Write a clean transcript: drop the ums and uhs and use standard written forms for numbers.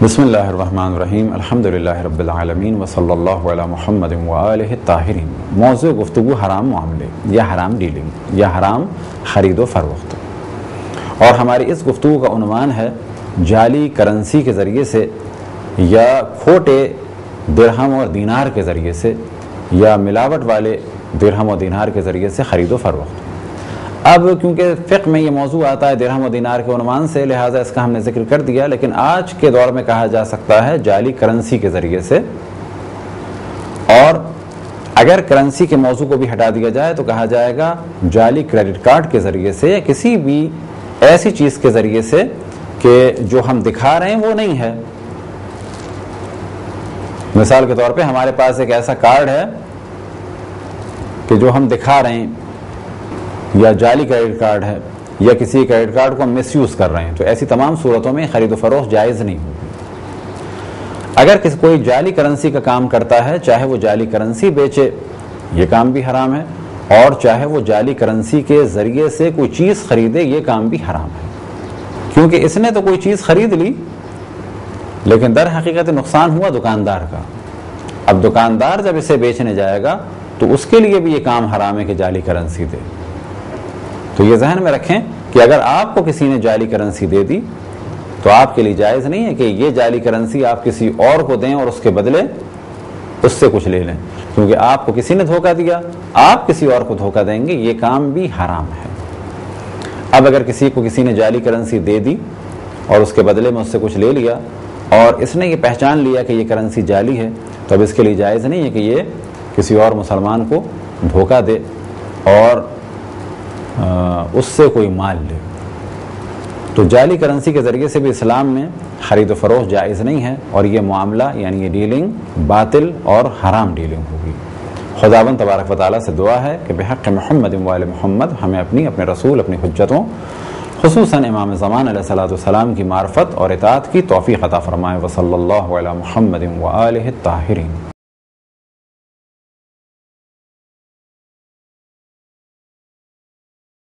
بسم اللہ الرحمن الرحیم الحمدللہ رب العالمین وصلی اللہ علی محمد وآلہ الطاہرین۔ موضوع گفتگو حرام معاملے یا حرام ڈیلنگ یا حرام خرید و فروخت، اور ہماری اس گفتگو کا عنوان ہے جعلی کرنسی کے ذریعے سے یا کھوٹے درہم اور دینار کے ذریعے سے یا ملاوٹ والے درہم و دینار کے ذریعے سے خرید و فروخت۔ اب کیونکہ فقہ میں یہ موضوع آتا ہے درہم و دینار کے عنوان سے، لہٰذا اس کا ہم نے ذکر کر دیا، لیکن آج کے دور میں کہا جا سکتا ہے جعلی کرنسی کے ذریعے سے، اور اگر کرنسی کے موضوع کو بھی ہٹا دیا جائے تو کہا جائے گا جعلی کریڈٹ کارڈ کے ذریعے سے یا کسی بھی ایسی چیز کے ذریعے سے کہ جو ہم دکھا رہے ہیں وہ نہیں ہے۔ مثال کے طور پہ ہمارے پاس ایک ایسا کارڈ ہے کہ جو ہم دکھا رہے ہیں، یا جعلی کریڈٹ کارڈ ہے، یا کسی کریڈٹ کارڈ کو ہم مس یوز کر رہے ہیں، تو ایسی تمام صورتوں میں خرید و فروخت جائز نہیں ہوگی۔ اگر کوئی جعلی کرنسی کا کام کرتا ہے، چاہے وہ جعلی کرنسی بیچے، یہ کام بھی حرام ہے، اور چاہے وہ جعلی کرنسی کے ذریعے سے کوئی چیز خریدے، یہ کام بھی حرام ہے، کیونکہ اس نے تو کوئی چیز خرید لی لیکن در حقیقت نقصان ہوا دکاندار کا۔ اب دکاندار جب اسے بیچنے جائے گا تو اس کے لیے بھی یہ کام حرام ہے کہ جعلی کرنسی دے۔ تو یہ ذہن میں رکھیں کہ اگر آپ کو کسی نے جعلی کرنسی دے دی تو آپ کے لیے جائز نہیں ہے کہ یہ جعلی کرنسی آپ کسی اور کو دیں اور اس کے بدلے اس سے کچھ لے لیں، کیونکہ آپ کو کسی نے دھوکہ دیا، آپ کسی اور کو دھوکہ دیں گے، یہ کام بھی حرام ہے۔ اب اگر کسی نے جعلی کرنسی دے دی اور اس کے بدلے میں اس سے کچھ لے لیا اور اس نے یہ پہچان لیا کہ یہ کرنسی جعلی ہے، تو اب اس کے لیے جائز نہیں ہے کہ یہ کسی اور مسلمان کو دھوکہ دے اور اس سے کوئی مال لے۔ تو جعلی کرنسی کے ذریعے سے بھی اسلام میں خرید و فروخت جائز نہیں ہے، اور یہ معاملہ یعنی یہ ڈیلنگ باطل اور حرام ڈیلنگ ہوگی۔ خداوند تبارک و تعالیٰ سے دعا ہے کہ بحق محمد وآل محمد ہمیں اپنے رسول، اپنی حجتوں، خصوصاً امام زمان علیہ السلام کی معرفت اور اطاعت کی توفیق عطا فرمائے۔ وصلی اللہ علی محمد وآلہ الطاہرین۔